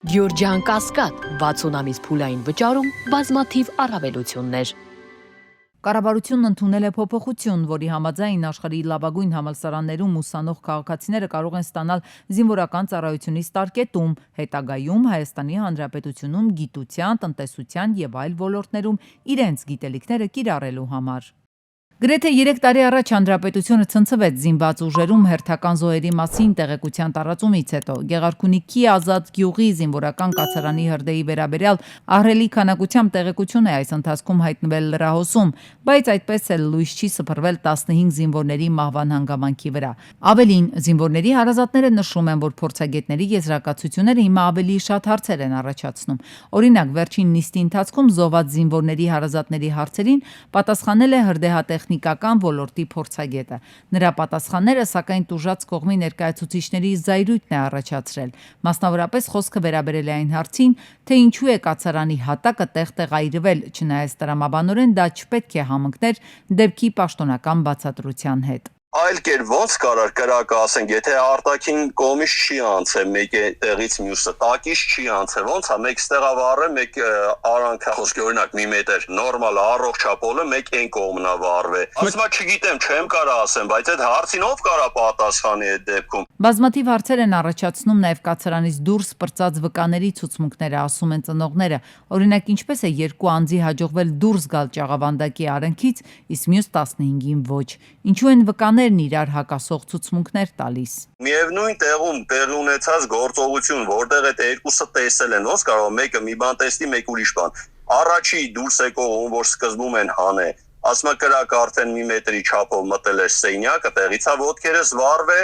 Գյորջյան Կասկադ 60 ամիս փուլային վճարում բազմաթիվ առավելություններ։ Կառավարությունն ընդունել է փոփոխություն, որի համաձայն աշխարհի լավագույն համալսարաններում ուսանող քաղաքացիները կարող են ստանալ զինվորական ծառայությունից տարկետում, հետագայում Հայաստանի Հանրապետությունում գիտության, տնտեսության եւ այլ ոլորտներում իրենց գիտելիքները կիրառելու համար։ Գրեթե 3 տարի առաջ Հանրապետությունը ցնցվեց զինված ուժերում հերթական զոհերի մասին տեղեկության տարածումից հետո։ Գեղարքունիքի Ազատ գյուղի զինվորական կացարանի հրդեհի վերաբերյալ ահռելի քանակությամբ տեղեկություն է այս ընթացքում հայտնվել լրահոսում, բայց այդպես էլ լույս չի սփռվել 15 զինվորների մահվան հանգամանքի վրա։ Ավելին, զինվորների հարազատները նշում են, որ փորձագետների եզրակացությունները հիմա ավելի շատ հարցեր են առաջացնում։ Օրինակ, վերջին նիստի ընթացքում զոհված զինվորների հարազատների հարցերին պատասխանել է հրդեհատեխնիկական ոլորտի փորձագետը։ Նրա պատասխանները, սակայն, տուժած կողմի ներկայացուցիչների զայրույթն է առաջացրել։ Մասնավորապես խոսքը վերաբերել է այն հարցին, թե ինչու է կացարանի հատակը տեղ-տեղայրվել, չնայած տրամաբանորեն դա չպետք է համընկներ դեպքի պաշտոնական բացատրության հետ։ Այլ կերպ ոնց կարար կրակը ասենք, եթե արտաքին կողմից չի անցել, մեկը տեղից մյուսը տակից չի անցել, ոնց է մեկ ստեղա վառը, մեկ արանքը, խոսքի օրինակ մի մետր նորմալ առողջ ապոլը, մեկ այն կողմն է վառվել։ Ասում եմ, չգիտեմ, չեմ կարա ասեմ, բայց այդ հարցին ով կարա պատասխանի այդ դեպքում։ Բազմաթիվ հարցեր են առաջացնում նաև կացարանից դուրս պրծած վկաների ցուցմունքները, ասում են ծնողները։ Օրինակ, ինչպես է երկու անձի հաջողվել դուրս գալ Ճաղավանդակի արենքից, իսկ մյուս 15-ին ոչ։ Ինչու են վկաներն իրար հակասող ցուցմունքներ տալիս։ Միևնույն տեղում տեղի ունեցած գործողություն, որտեղ այդ երկուսը տեսել են, ոնց կարող մեկը մի բան տեսնի, մեկ ուրիշ բան։ Առաջի դուրս եկող ում որ սկզբում են հանե, ասում է կրակը արդեն մի մետրի չափով մտել էր սենյակը, տեղից է ոտքերս վառվե,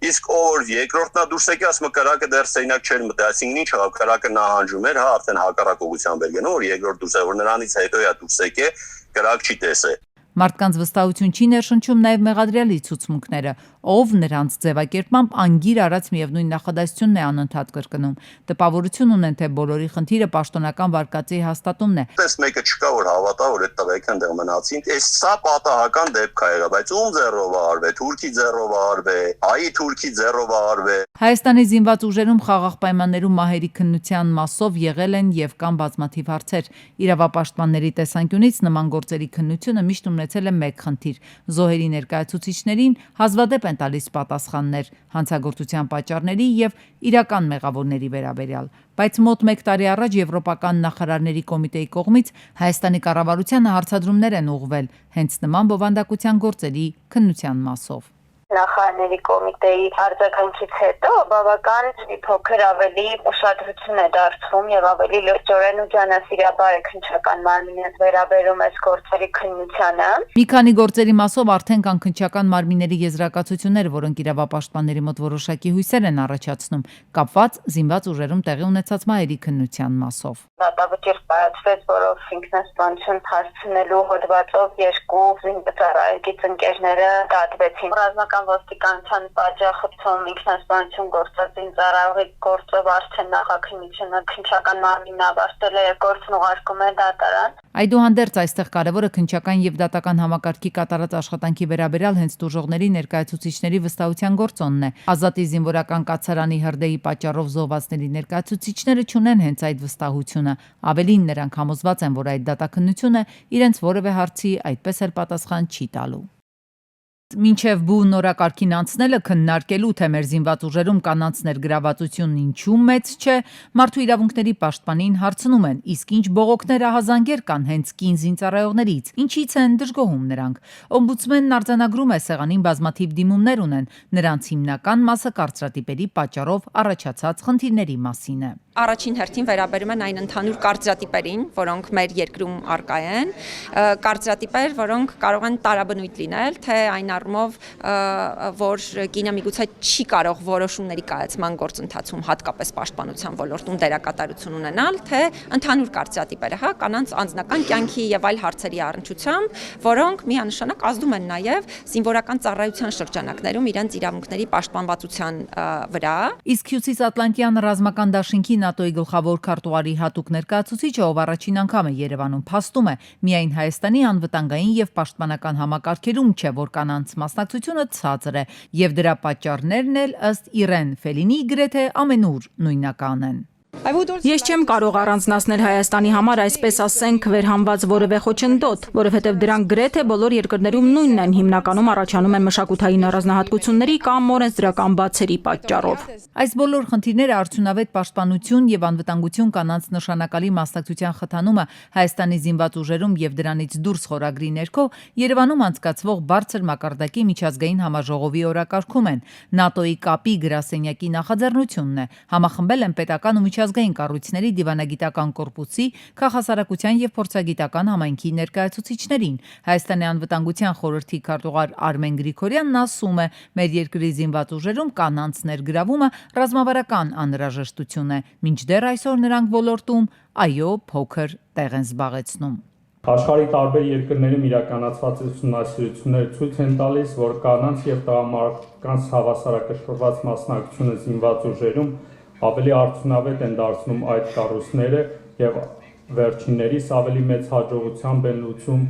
իսկ ով երկրորդն է դուրս եկի, ասում է կրակը դեռ սենյակ չէր մտել, այսինքն ինչ ա կրակը նահանջում էր, հա արդեն հակառակողությամբ էր գնում, որ երկրորդ դուրս է, որ նրանից հետո է դուրս եկե, կրակ չի տեսել։ Մարդկանց վստահություն չի ներշնչում նաև մեղադրյալի ցուցմունքները, ով նրանց ձևակերպմամբ անգիր արած միևնույն նախադասությունն է անընդհատ կրկնում։ Տպավորություն ունեն, թե բոլորի խնդիրը պաշտոնական վարկածի հաստատումն է։ Պես մեկը չկա, որ հավատա, որ այդ տղեկը այնտեղ մնացին։ Այս սա պատահական դեպք է եղել, բայց ում ձեռով արվե, թուրքի ձեռով արվե, հայի թուրքի ձեռով արվե։ Հայաստանի զինված ուժերում խաղաղ պայմաններում մահերի քննության մասով եղել են եւ կան բազմաթիվ հարցեր։ Իրավապաշտպանների տեսանկյունից նման գործերի քննությունը միշտ ունեցել է մեկ խնդիր՝ զոհերի ներկայացուցիչներին հազվադեպ են տալիս պատասխաններ հանցագործության պատճառների եւ իրական մեղավորների վերաբերյալ։ Բայց մոտ 1 տարի առաջ Եվրոպական նախարարների կոմիտեի կողմից Հայաստանի կառավարությանը հարցադրումներ են ուղղվել հենց նման բովանդակության գործերի քննության մասով։ Նախարարների կոմիտեի արձագանքից հետո բավական փոքր ավելի ուշադրություն է դարձվում եւ ավելի լրջորեն ու ջանասիրաբար է քննչական մարմինը վերաբերում այս գործերի քննությանը։ Մի քանի գործերի մասով արդեն կան քննչական մարմինների եզրակացություններ, որոնք իրավապաշտպանների մոտ որոշակի հույսեր են առաջացնում, կապված զինված ուժերում տեղի ունեցած մահերի քննության մասով։ Դատավճիռ պայացվեց, որով ինքնասպանություն հարցնելու հոդվածով երկու զինծառայողի ընկերները դատվեցին։ Ռազմական ոստիկանության պատժախցում ինքնասպանություն գործած զինծառայողի գործով արդեն նախաքննությունը քննչական մարմինը ավարտել է եւ գործն ուղարկում է դատարան։ Այդուհանդերձ այստեղ կարևորը քննչական եւ դատական համակարգի կատարած աշխատանքի վերաբերյալ հենց տուժողների ներկայացուցիչների վստահության գործոնն է։ Ազատի զինվորական կացարանի հրդեհի պատճառով զոհվածների ներկայացուցիչները չունեն հենց այդ վստահությունը։ Ավելին, նրանք համոզված են, որ այդ դատաքննությունը իրենց որևէ հարցի այդպես էլ պատասխան չի տալու։ Մինչև բու նորակարգին անցնելը քննարկելու, թե մեր զինված ուժերում կանանց ներգրավվածությունն ինչու մեծ չէ, մարդու իրավունքների պաշտպանին հարցնում են, իսկ ինչ բողոքներ ահազանգեր կան հենց կին զինծառայողներից, ինչից են դժգոհում նրանք։ Օմբուդսմենն արձանագրում է սեղանին բազմաթիվ դիմումներ ունեն, նրանց հիմնական մասը կարծրատիպերի պատճառով առաջացած խնդիրների մասին է։ Առաջին հերթին վերաբերում են այն ընդհանուր կարծրատիպերին, որոնք մեր երկրում առկա են, կարծրատիպեր, որոնք կարող են տարաբնույթ լինել, թե այն առումով, որ կինը միգուցե չի կարող որոշումների կայացման գործընթացում հատկապես պաշտպանության ոլորտում դերակատարություն ունենալ, թե ընդհանուր կարծրատիպերը, հա, կանանց անձնական կյանքի եւ այլ հարցերի առնչությամբ, որոնք միանշանակ ազդում են նաեւ զինվորական ծառայության շրջանակներում իրենց իրավունքների պաշտպանվածության վրա։ Իսկ Հյուսիսատլանտյան ռազմական դաշինքի ՆԱՏՕ-ի գլխավոր քարտուղարի հատուկ ներկայացուցիչը, ով առաջին անգամ է Երևանում, փաստում է, միայն Հայաստանի անվտանգային եւ պաշտպանական համակարգերում չէ, որ կանանց մասնակցությունը ցածր է, եւ դրա պատճառներն էլ ըստ Իրեն Ֆելինի գրեթե ամենուր նույնական են։ Ես չեմ կարող առանձնացնել Հայաստանի համար այսպես ասենք վերհանված որևէ խոչընդոտ, որովհետև դրանք գրեթե բոլոր երկրներում նույնն են, հիմնականում առաջանում են մշակութային առանձնահատկությունների կամ օրենսդրական բացերի պատճառով։ Այս բոլոր խնդիրները արդյունավետ պաշտպանություն եւ անվտանգություն կանանց նշանակալի մասնակցության խթանումը Հայաստանի զինված ուժերում եւ դրանից դուրս խորագրի ներքո Երևանում անցկացվող բարձր մակարդակի միջազգային համաժողովի օրակարգում են։ ՆԱՏՕ-ի կապի գրասենյակի նախաձեռնությունն է։ Համախմբել են պետական ու միջազգային կառույցների դիվանագիտական կորպուսի, քաղաքասարակության եւ փորձագիտական համայնքի ներկայացուցիչներին։ Հայաստանի անվտանգության խորհրդի քարտուղար Արմեն Գրիգորյանն ասում է, մեր երկրի զինված ուժերում կանանց ներգրավումը ռազմավարական անհրաժեշտություն է, մինչդեռ այսօր նրանք ոլորտում այո փոքր տեղ են զբաղեցնում։ Աշխարհի տարբեր երկրներում իրականացված ուսումնասիրությունները ցույց են տալիս, որ կանանց եւ տղամարդկանց հավասարակշռված մասնակցությունը զինված ուժերում ավելի արդյունավետ են դարձնում այդ կառույցները եւ վերջիններիս ավելի մեծ հաջողությամբ են լուծում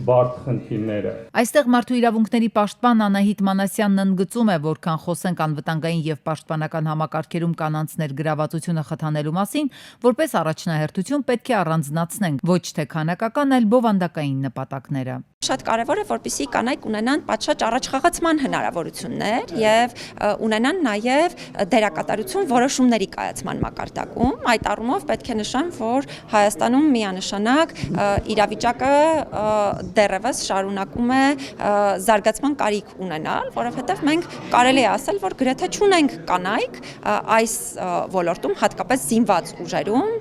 բարդ խնդիրները։ Այստեղ մարդու իրավունքների պաշտպան Անահիտ Մանասյանն ընդգծում է, որքան խոսենք անվտանգային եւ պաշտպանական համակարգերում կանանց ներգրավվածությունը խթանելու մասին, որպես առաջնահերթություն պետք է առանձնացնենք ոչ թե քանակական, այլ բովանդակային նպատակները։ Շատ կարևոր է, որպեսզի կանայք ունենան պատշաճ առաջխաղացման հնարավորություններ եւ ունենան նաեւ դերակատարություն որոշումների կայացման մակարդակում։ Այդ առումով պետք է նշեմ, որ Հայաստանում միանշանակ իրավիճակը դեռևս շարունակում է զարգացման կարիք ունենալ, որովհետեւ մենք կարելի է ասել, որ գրեթե չունենք կանայք այս ոլորտում, հատկապես զինված ուժերում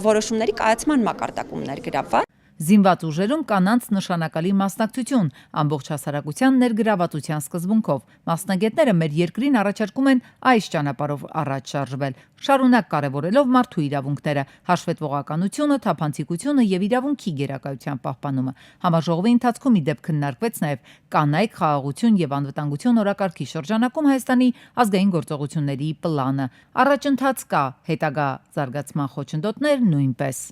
որոշումների կայացման մակարդակում ներգրավված։ Զինված ուժերում կանանց նշանակալի մասնակցություն ամբողջ հասարակության ներգրավվածության սկզբունքով։ Մասնագետները մեր երկրին առաջարկում են այս ճանապարհով առաջ շարժվել, շարունակ կարևորելով մարդու իրավունքները, հաշվետվողականությունը, թափանցիկությունը եւ իրավունքի գերակայության պահպանումը։ Համաժողովի ընթացքում ի դեպ քննարկվեց նաեւ կանայք խաղաղություն եւ անվտանգություն օրակարգի շրջանակում Հայաստանի ազգային գործողությունների պլանը։ Առաջընթաց կա, հետագա զարգացման խոչընդոտներ նույնպես։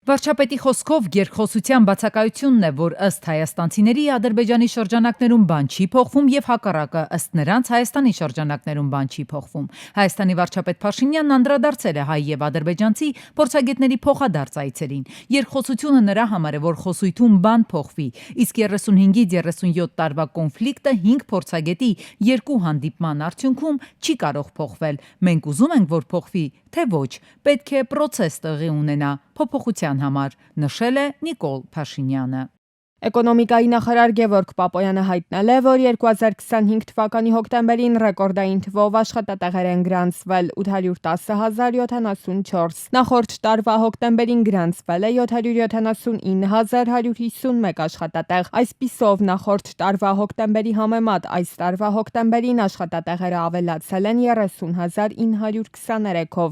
Վարչապետի խոսքով երկխոսության բացակայությունն է, որ ըստ հայաստանցիների Ադրբեջանի շրջանակներում բան չի փոխվում եւ հակառակը ըստ նրանց Հայաստանի շրջանակներում բան չի փոխվում։ Հայաստանի վարչապետ Փաշինյանն անդրադարձել է հայ եւ ադրբեջանցի փորձագետների փոխադարձ այցերին։ Երկխոսությունը նրա համար է, որ խոսույթում բան փոխվի, իսկ 35-ից 37 տարվա կոնֆլիկտը 5 փորձագետի 2 հանդիպման արդյունքում չի կարող փոխվել։ Մենք ուզում ենք, որ փոխվի, թե ոչ, պետք է պրոցես տեղի ունենա փոփոխության համար, նշել է Նիկոլ Փաշինյանը։ Էկոնոմիկայի նախարար Գևորգ Պապոյանը հայտնել է, որ 2025 թվականի հոկտեմբերին ռեկորդային թվով աշխատատեղեր են գրանցվել 810,074, նախորդ տարվա հոկտեմբերին գրանցվել է 779,151 աշխատատեղ։ Այսպիսով նախորդ տարվա հոկտեմբերի համեմատ այս տարվա հոկտեմբերին աշխատատեղերը ավելացել են 30,923-ով։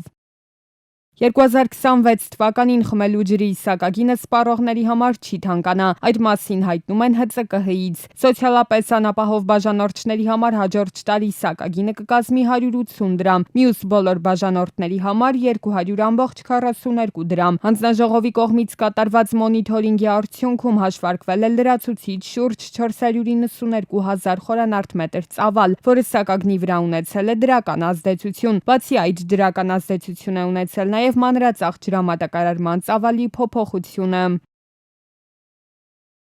2026 թվականին խմելու ջրի սակագինը սպառողների համար չի թանկանա, այդ մասին հայտնում են ՀԾԿՀ-ից։ Սոցիալապես անապահով բաժանորդների համար հաջորդ տարի սակագինը կկազմի 180 դրամ, մյուս բոլոր բաժանորդների համար 200,42 դրամ։ Հանձնաժողովի կողմից կատարված մոնիթորինգի արդյունքում հաշվարկվել է լրացուցիչ շուրջ 492,000 խորանարդ մետր ծավալ, որը սակագնի վրա ունեցել է դրական ազդեցություն։ Բացի այդ, դրական ազդեցություն է ունեցել նաև մանրածախ ջրամատակարարման ծավալի փոփոխությունը։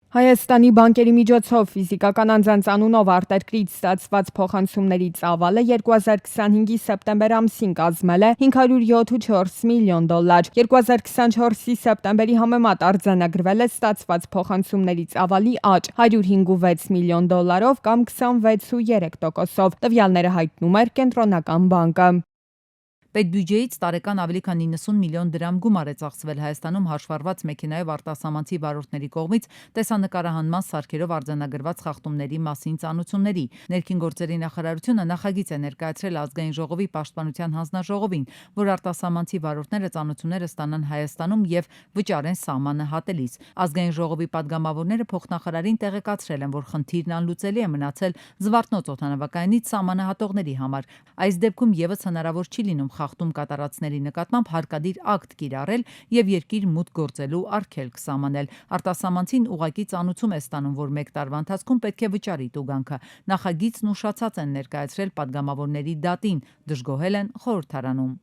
Հայաստանի բանկերի միջոցով ֆիզիկական անձանց անունով արտերկրից ստացված փոխանցումների ծավալը 2025-ի սեպտեմբեր ամսին կազմել է $507.4 միլիոն։ 2024-ի սեպտեմբերի համեմատ արձանագրվել է ստացված փոխանցումների ծավալի աճ $105.6 միլիոն կամ 26.3%-ով։ Տվյալները հայտնում էր Կենտրոնական բանկը։ Պետբյուջեից տարեկան ավելի քան 90 միլիոն դրամ գումար է ծախսվել Հայաստանում հաշվառված մեքենայով արտասահմանցի վարորդների կողմից տեսանկարահանման սարքերով արձանագրված խախտումների մասին ծանոթությունների։ Ներքին գործերի նախարարությունը նախագիծ է ներկայացրել Ազգային ժողովի պաշտպանության հանձնաժողովին, որ արտասահմանցի վարորդները ծանոթությունները ստանան Հայաստանում եւ վճարեն սահմանը հատելիս։ Ազգային ժողովի падգամավորները փոխնախարարին տեղեկացրել են, որ խնդիրն անլուծելի է մնացել Զվարթնոց օդանավակայանից սահմանը հատողների համար։ Այս դեպքում եւս հնարավոր չի լինում խախտում կատարածների նկատմամբ հարկադիր ակտ կիրառել եւ երկիր մուտք գործելու արգելք սահմանել։ Արտասահմանցին ուղղակի ծանուցում է ստանում, որ 1 տարվա ընթացքում պետք է վճարի տուգանքը։ Նախագիծն ուշացած են ներկայացրել падգամավորների դատին, դժգոհել են խորհրդարանում։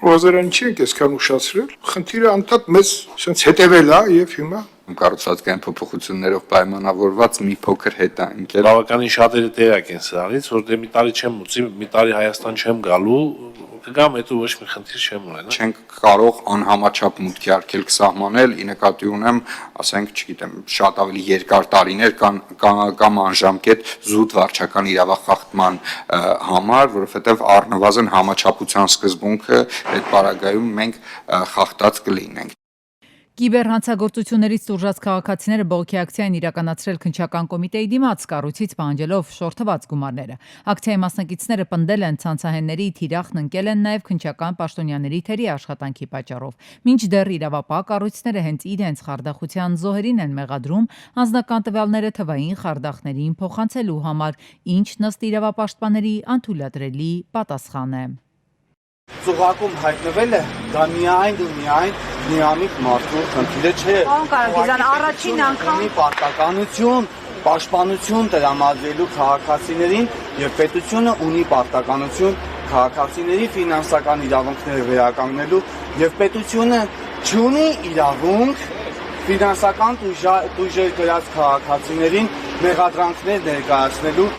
Ռոզերան չի եք այսքան ուշացրել, խնդիրը անդադ մեզ sense հետևել է եւ հիմա կառուցվածքային փոփոխություններով պայմանավորված մի փոքր հետաընկել։ Բավականին շատերը տեղյակ են սրանից, որ դե մի տարի չեմ ուծի, մի տարի Հայաստան չեմ գալու, կգամ հետո ոչ մի խնդիր չեմ ունենա։ Չենք կարող անհամաչափ մուտքի արգելք սահմանել, ի նկատի ունեմ, ասենք, չգիտեմ, շատ ավելի երկար տարիներ կամ անժամկետ զուտ վարչական իրավախախտման համար, որովհետև առնվազն համաչափության սկզբունքը այդ պարագայում մենք խախտած կլինենք։ Կիբերհանցագործություններից տուժած քաղաքացիները բողոքի ակցիա են իրականացրել քննչական կոմիտեի դիմաց, կառույցից պահանջելով շորթված գումարները։ Ակցիայի մասնակիցները պնդել են ցանցահենների թիրախն ընկել են նաև քննչական պաշտոնյաների թերի աշխատանքի պատճառով։ Մինչդեռ իրավապահ կառույցները հենց իրենց խարդախության զոհերին են մեղադրում անձնական տվյալները թվային խարդախներին փոխանցելու համար, ինչ ըստ իրավապաշտպանների անթույլատրելի պատասխան է։ Ծուղակում հայտնվել է դա միայն ու միայն միամիտ մարդու խնդիրը չէ։ Պարոն Կարապետյան, առաջին անգամ պարտականություն, պաշտպանություն տրամադրելու քաղաքացիներին եւ պետությունը ունի պարտականություն քաղաքացիների ֆինանսական իրավունքները վերականգնելու եւ պետությունը չունի իրավունք ֆինանսական տույժեր կրած քաղաքացիներին մեղադրանքներ ներկայացնելու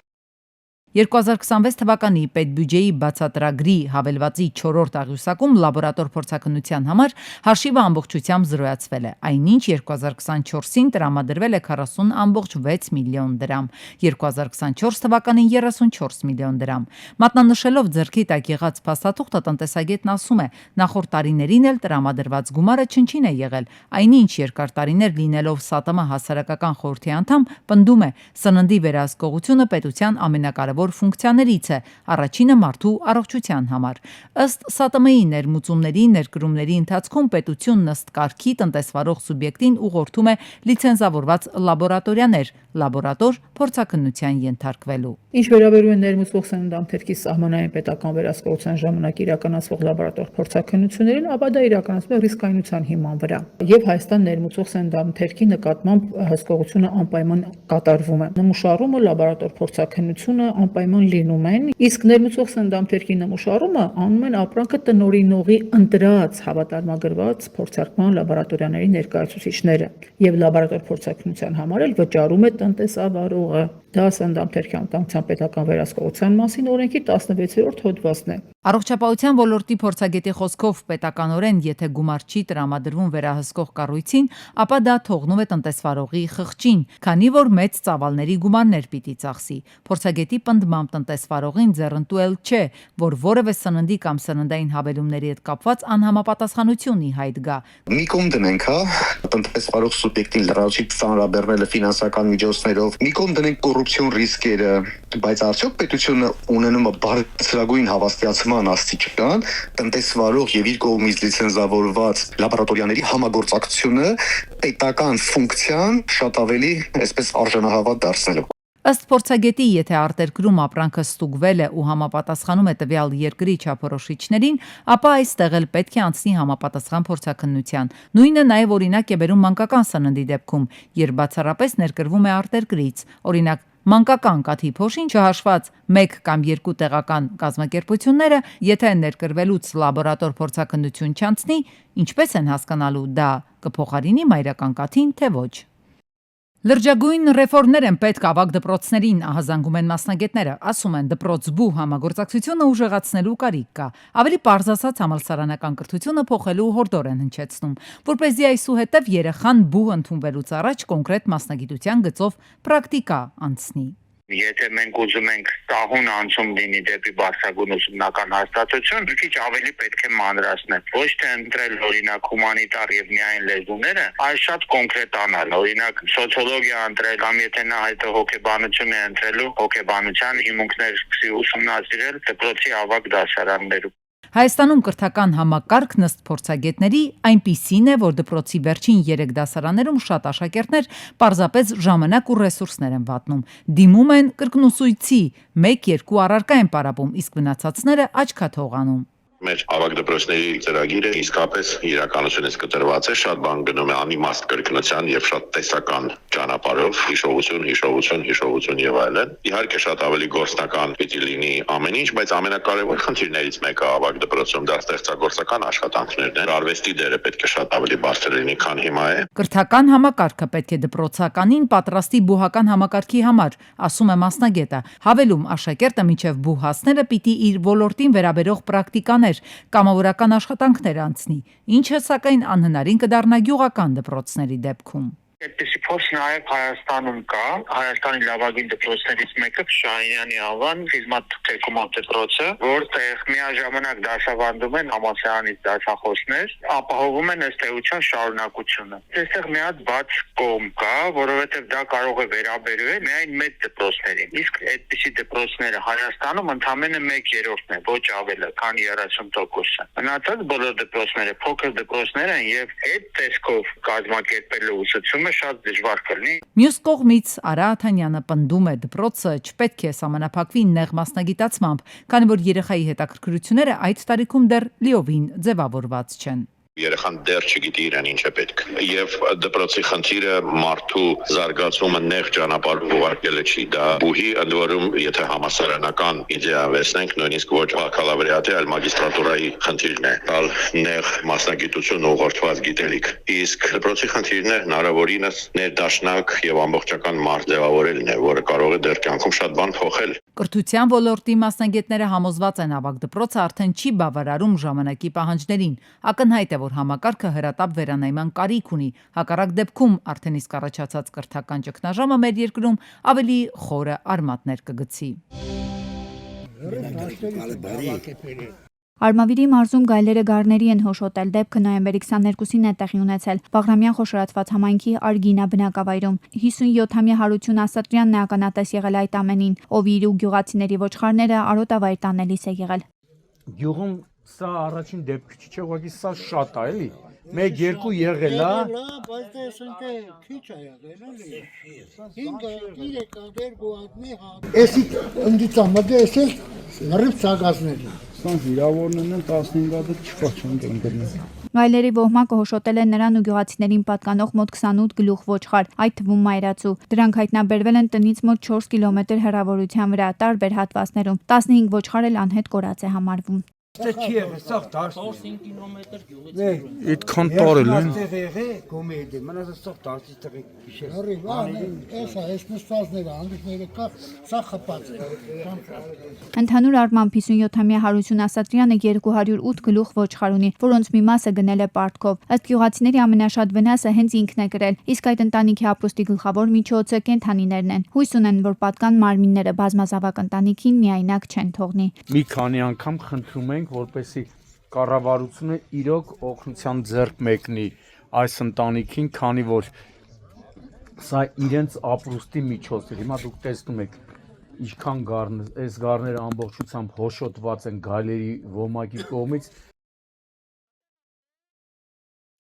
2026 թվականի պետբյուջեի բացատրագրի հավելվածի 4-րդ աղյուսակում լաբորատոր փորձաքննության համար հաշիվը ամբողջությամբ զրոյացվել է, այնինչ 2024-ին տրամադրվել է 40.6 միլիոն դրամ, 2024 թվականին 34 միլիոն դրամ։ Մատնանշելով ձեռքի տակ եղած փաստաթուղթը տնտեսագետն ասում է, նախորդ տարիներին էլ տրամադրված գումարը չնչին է եղել, այնինչ երկար տարիներ լինելով ՍԱՏՄ հասարակական խորհրդի անդամ, պնդում է, սննդի վերահսկողությունը պետության ամենակարևոր ֆունկցիաներից է, առաջինը մարդու առողջության համար։ Ըստ ՍԱՏՄ-ի ներմուծումների ներկրումների ընթացքում պետությունն ըստ կարգի տնտեսվարող սուբյեկտին ուղղորդում է լիցենզավորված լաբորատորիաներ, լաբորատոր փորձաքննության ենթարկվելու։ Ինչ վերաբերում է ներմուծվող սննդամթերքի սահմանային պետական վերահսկողության ժամանակ իրականացվող լաբորատոր փորձաքննություններին, ապա դա իրականացվում է ռիսկայնության հիման վրա։ Եվ Հայաստան ներմուծող սննդամթերքի նկատմամբ հսկողությունը անպայման կատարվում է։ Նմուշարումը, լաբորատոր փորձաքննությունը անպայման լինում են, իսկ ներմուծող սննդամթերքի նմուշարումը անում են ապրանքը տնօրինողի ընտրած հավատարմագրված փորձարկման լաբորատորիաների ներկայացուցիչները եւ լաբորատոր փորձաքննության համար էլ վճարում է տնտեսավարողը։ Դա սննդամթերքի անկամության պետական վերահսկողության մասին օրենքի 16-րդ հոդվածն է։ Առողջապահության ոլորտի փորձագետի խոսքով պետականորեն, եթե գումար չի տրամադրվում վերահսկող կառույցին, ապա դա թողնում է տնտեսվարողի խղճին, քանի որ մեծ ծավալների գումարներ պիտի ծախսի։ Փորձագետի պնդմամբ տնտեսվարողին ձեռնտու էլ չէ, որ որևէ սննդի կամ սննդային հավելումների հետ կապված անհամապատասխանություն ի հայտ գա։ Մի կողմ դնենք, տնտեսվարող սուբյեկտին լրացիչ ծանրաբեռնելը ֆինանսական միջոցներով, մի կողմ դնենք կոռուպցիոն ռիսկերը, բայց արդյոք պետությունը ունենում է բարձրագույն հավաստիացման աստիճան տնտեսվարող եւ իր կողմից լիցենզավորված լաբորատորիաների համագործակցությունը պետական ֆունկցիան շատ ավելի այսպես արժանահավատ դարձնելու։ Ըստ փորձագետի, եթե արտերկրում ապրանքը ստուգվել է ու համապատասխանում է տվյալ երկրի չափորոշիչներին, ապա այստեղ էլ պետք է անցնի համապատասխան փորձաքննության։ Նույնը նաև օրինակ է բերում մանկական սննդի դեպքում, երբ բացառապես ներկրվում է արտերկրից։ Օրինակ, մանկական կաթի փոշին չհաշված 1 կամ 2 տեղական կազմակերպությունները, եթե ներկրվելուց լաբորատոր փորձաքննություն չանցնի, ինչպես են հասկանալու դա կփոխարինի մայրական կաթին, թե ոչ։ Լրջագույն ռեֆորմներ են պետք ավագ դպրոցներին, ահազանգում են մասնագետները, ասում են դպրոց-բու համագործակցությունը ուժեղացնելու կարիք կա, ավելի պարզ ասած համալսարանական կրթությունը փոխելու հորդոր են հնչեցնում, որպեսզի այսուհետև երեխան բու ընդունվելուց առաջ կոնկրետ մասնագիտության գծով պրակտիկա անցնի։ Եթե մենք ուզում ենք սահուն անցում լինի դեպի բարձրագույն ուսումնական հաստատություն, մի քիչ ավելի պետք է մանրացնել։ Ոչ թե ընտրել օրինակ հումանիտար եւ միայն լեզուները, այլ շատ կոնկրետ անալ։ Օրինակ սոցիոլոգիա ընտրել կամ եթե նա այդ հոգեբանություն է ընտրելու, հոգեբանության հիմունքներ սկսի ուսումնասիրել դպրոցի ավագ դասարաններում։ Հայաստանում կրթական համակարգն ըստ փորձագետների այնպիսին է, որ դպրոցի վերջին 3 դասարաններում շատ աշակերտներ պարզապես ժամանակ ու ռեսուրսներ են վատնում, դիմում են կրկնուսույցի, 1-2 առարկա են պարապում, իսկ մնացածները աչքաթող անում։ Մեր ավագ դպրոցների ծրագիրը իսկապես իրականությունից կտրված է, շատ բան գնում է անիմաստ կրկնության եւ շատ տեսական ճանապարհով, հիշողություն եւ այլն։ Իհարկե շատ ավելի գործնական պիտի լինի ամեն ինչ, բայց ամենակարևոր խնդիրներից մեկը ավագ դպրոցում դա ստեղծագործական աշխատանքներն են։ Արվեստի դերը պետք է շատ ավելի բարձր լինի, քան հիմա է։ Կրթական համակարգը պետք է դպրոցականին պատրաստի բուհական համակարգի համար, ասում է մասնագետը։ Հավելում, աշակերտը մինչև բուհ հասնելը պիտի իր ոլորտին վերաբերող պրակտիկաներ, կամավորական աշխատանքներ անցնի, ինչը սակայն անհնարին կդառնա գյուղական դպրոցների դեպքում։ Այդպիսի փորձ նաև Հայաստանում կա։ Հայաստանի լավագույն դպրոցներից մեկը Շահինյանի անվան ֆիզմատ-տեխնիկոմ դպրոցը, որտեղ միաժամանակ դասավանդում են համալսարանից դասախոսներ, ապահովում են ըստ էության շարունակությունը։ Այստեղ մի հատ բաց կողմ կա, որովհետև դա կարող է վերաբերվել միայն մեծ դպրոցներին։ Իսկ այդպիսի դպրոցները Հայաստանում ընդամենը 1/3-ն է, ոչ ավելը, քան 30%-ը։ Մնացած բոլոր դպրոցները փոքր դպրոցներ են եւ այդ տեսքով կազմակերպելու ուսուցումը շատ դժվար կլինի։ Մյուս կողմից Արա Աթանյանը պնդում է դպրոցը չպետք է սահմանափակվի նեղ մասնագիտացմամբ, քանի որ երեխայի հետաքրքրությունները այդ տարիքում դեռ լիովին ձևավորված չեն։ Երեխան դեռ չգիտի իրեն ինչ է պետք։ Եվ դպրոցի խնդիրը մարդու զարգացումը նեղ ճանապարհով ուղարկելը չի։ Դա բուհի ընդ որում, եթե համասարանական իդեա վերցնենք, նույնիսկ ոչ բակալավրիատի, այլ մագիստրատուրայի խնդիրն է։ Տալ նեղ մասնագիտություն ուղղորդված գիտելիք։ Իսկ դպրոցի խնդիրն է հնարավորինս ներդաշնակ եւ ամբողջական մարդ ձևավորելն է, որը կարող է դեռ կյանքում շատ բան փոխել։ Կրթության ոլորտի մասնագետները համոզված են ավագ դպրոցը արդեն չի բավարարում ժամանակի պահանջներին։ Ակնհայտ է, որ համակարգը հրատապ վերանայման կարիք ունի։ Հակառակ դեպքում արդեն իսկ առաջացած կրթական ճգնաժամը մեր երկրում ավելի խորը արմատներ կգցի։ Արմավիրի մարզում գայլերը գառների են հոշոտել, դեպքը նոյեմբերի 22-ին է տեղի ունեցել Բաղրամյան խոշորացված համայնքի Արգինա բնակավայրում։ 57-ամյա Հարություն Ասատրյանն է ականատես եղել այդ ամենին, ով իր ու գյուղացիների ոչխարները արոտավայր տանելիս է եղել։ Գյուղում սա առաջին դեպքը չի, ուղղակի սա շատ է, էլի։ 1-2 եղել է, բայց դե ասենք քիչ է եղել, էլի։ 5-3 գոհատնի հա։ Էսի ընդդիցամը էսել լրիվ ցագազներ։ Սա վիրավորներն են 15 հատ չփոխեն դրնել։ Գայլերի ոհմակը հոշոտել է նրան ու գյուղացիներին պատկանող մոտ 28 գլուխ ոչխար, այդ թվում մայրացու։ Դրանք հայտնաբերվել են տնից մոտ 4 կիլոմետր հեռավորության վրա, տարբեր հատվածներում։ 15 ոչխար էլ անհետ կորած է համարվում։ Դա չի եղել, սա 15 կիլոմետր գյուղից։ Այդքան տարել են։ Տեղը գոմեդի, մնաց սա 10 տեղը քիշեր։ Հրիվա, էսա, էս նստածները, հանդիքները կա, սա խփած է։ Ընդհանուր առմամբ 57-ամյա Հարություն Ասատրյանը 208 գլուխ ոչխար ունի, որոնց մի մասը գնել է պարտքով։ Ըստ գյուղացիների ամենաշատ վնասը հենց ինքն է կրել, իսկ այդ ընտանիքի ապրուստի գլխավոր միջոցը կենդանիներն են։ Հույս ունեն, որ պատկան մարմինները բազմազավակ ընտանիքին միայնակ չեն թողնի։ Մի քանի անգամ խնդրում ենք, որպեսզի կառավարությունը իրոք օգնության ձեռք մեկնի այս ընտանիքին, քանի որ սա իրենց ապրուստի միջոց է։ Հիմա դուք տեսնում եք ինչքան գառներ, այս գառները ամբողջությամբ հոշոտված են գայլերի ոմակի կողմից։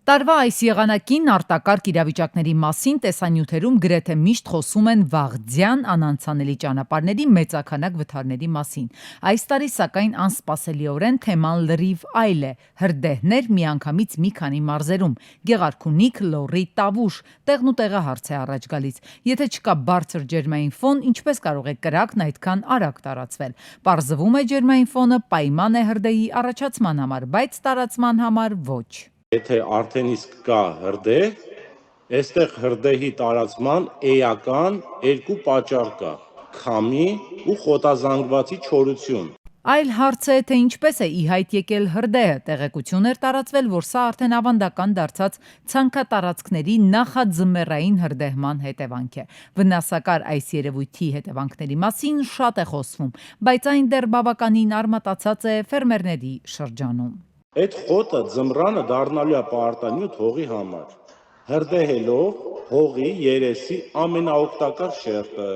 Տարվա այս եղանակին արտակարգ իրավիճակների մասին տեսանյութերում գրեթե միշտ խոսում են վաղձյան անանցանելի ճանապարհների մեծաքանակ վթարների մասին։ Այս տարի սակայն անսպասելիորեն թեման լրիվ այլ է՝ հրդեհներ միանգամից մի քանի մարզերում, Գեղարքունիք, Լոռի, Տավուշ, տեղն ու տեղը հարց է առաջ գալիս։ Եթե չկա բարձր ջերմային ֆոն, ինչպես կարող է կրակն այդքան արագ տարածվել։ Պարզվում է ջերմային ֆոնը պայման է հրդեհի առաջացման համար, բայց տարածման համար ոչ։ Եթե արդեն իսկ կա հրդեհ, այստեղ հրդեհի տարածման էական երկու պատճառ կա՝ քամի ու խոտազանգվածի չորություն։ Այլ հարց է, թե ինչպես է ի հայտ եկել հրդեհը։ Տեղեկություն էր տարածվել, որ սա արդեն ավանդական դարձած ցանքատարածքների նախաձմեռային հրդեհման հետևանք է։ Վնասակար այս երևույթի հետևանքների մասին շատ է խոսվում, բայց այն դեռ բավականին արմատացած է ֆերմերների շրջանում։ Այդ խոտը ձմռանը դառնալու է պարտանյութ հողի համար։ Հրդեհելով հողի երեսի ամենաօգտակար շերտը,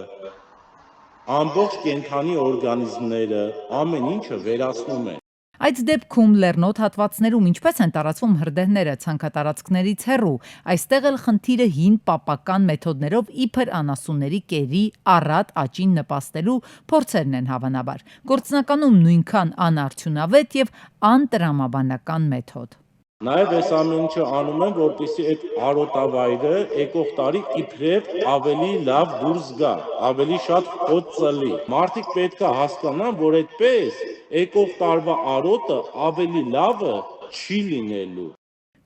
ամբողջ կենդանի օրգանիզմները, ամեն ինչը վերացնում է։ Այդ դեպքում լեռնոտ հատվածներում ինչպես են տարածվում հրդեհները ցանքատարածքներից հեռու, այստեղ էլ խնդիրը հին պապական մեթոդներով իբր անասունների կերի, առատ, աճին նպաստելու փորձերն են հավանաբար։ Գործնականում նույնքան անարդյունավետ եւ անտրամաբանական մեթոդ։ Նաև այս ամեն ինչը անում են, որպեսզի այդ արոտավայրը եկող տարի իբրև ավելի լավ դուրս գա, ավելի շատ խոտ ծլի։ Մարդիկ պետք է հասկանան, որ այդպես եկող տարվա արոտը ավելի լավը չի լինելու։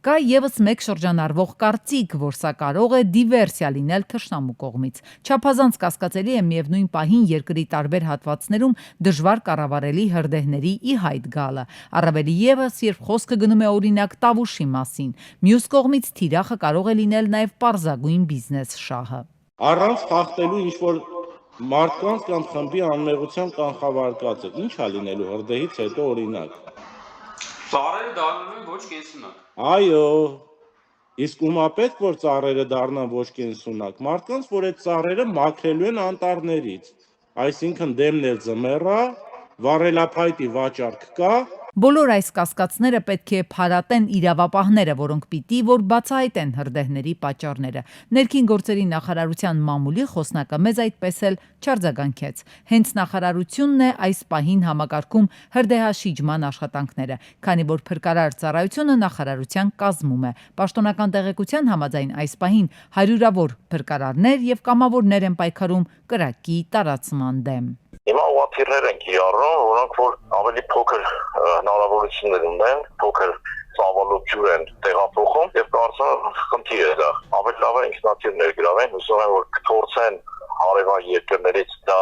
Կա եւս մեկ շրջանառվող կարծիք, որ սա կարող է դիվերսիա լինել թշնամու կողմից։ Չափազանց կասկածելի է միևնույն պահին երկրի տարբեր հատվածներում դժվար կառավարելի հրդեհների ի հայտ գալը։ Առավել եւս, երբ խոսքը գնում է օրինակ Տավուշի մասին։ Մյուս կողմից թիրախը կարող է լինել նաեւ պարզագույն բիզնես շահը։ Առանց խախտելու ինչ-որ մարդկանց կամ խմբի անմեղության կանխավարկածը, ի՞նչ է լինելու հրդեհից հետո օրինակ։ Ծառերը դառնում են ոչ կենսունակ։ Այո, իսկ ումա պետք որ ծառերը դառնան ոչ կենսունակ, մարդկանց, որ այդ ծառերը մաքրելու են անտառներից, այսինքն դեմն էլ ձմեռա, վառելափայտի վաճառք կա։ Բոլոր այս կասկածները պետք է փարատեն իրավապահները, որոնք պիտի որ բացահայտեն հրդեհների պատճառները։ Ներքին գործերի նախարարության մամուլի խոսնակը մեզ այդպես էլ չարձագանքեց։ Հենց նախարարությունն է այս պահին համակարգում հրդեհաշիջման աշխատանքները, քանի որ փրկարար ծառայությունը նախարարության կազմում է։ Պաշտոնական տեղեկության համաձայն այս պահին հարյուրավոր փրկարարներ եւ կամավորներ են պայքարում կրակի տարածման դեմ։ Հիմա ուղղաթիռներ են կիրառում, որոնք որ ավելի փոքր հնարավորություններ ունեն, փոքր ծավալով ջուր են տեղափոխում եւ կարծում եմ խնդիր է դա։ Ավելի լավ է ինքնաթիռներ գրավեն, հուսով եմ որ կփորձեն հարևան երկրներից դա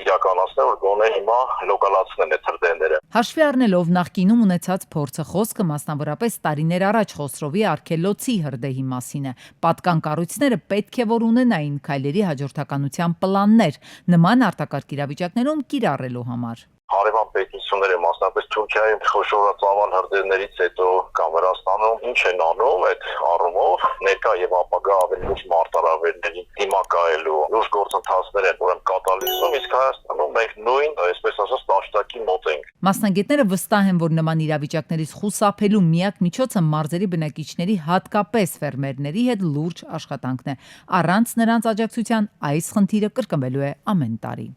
իրականացնել, որ գոնե հիմա լոկալացնեն այդ հրդեհները։ Հաշվի առնելով նախկինում ունեցած փորձը, խոսքը մասնավորապես տարիներ առաջ Խոսրովի արգելոցի հրդեհի մասին է։ Պատկան կառույցները պետք է որ ունենային քայլերի հաջորդականության պլաններ նման արտակարգ իրավիճակներում կիրառելու համար։ Հարևան պետությունները, մասնապես Թուրքիայում խոշորածավալ հրդեհներից հետո կամ Վրաստանում ինչ են անում այդ առումով ներկա եւ ապագա ավելի լուրջ մարտահրավերների դիմակայելու լուրջ գործընթացներ են ուրեմն կատալիզում, իսկ Հայաստանում մենք նույն, այսպես ասած, տաշտակի մոտ ենք։ Մասնագետները վստահ են, որ նման իրավիճակներից խուսափելու միակ միջոցը մարզերի բնակիչների, հատկապես ֆերմերների հետ լուրջ աշխատանքն է։ Առանց նրանց աջակցության այս խնդիրը կրկնվելու է ամեն տարի։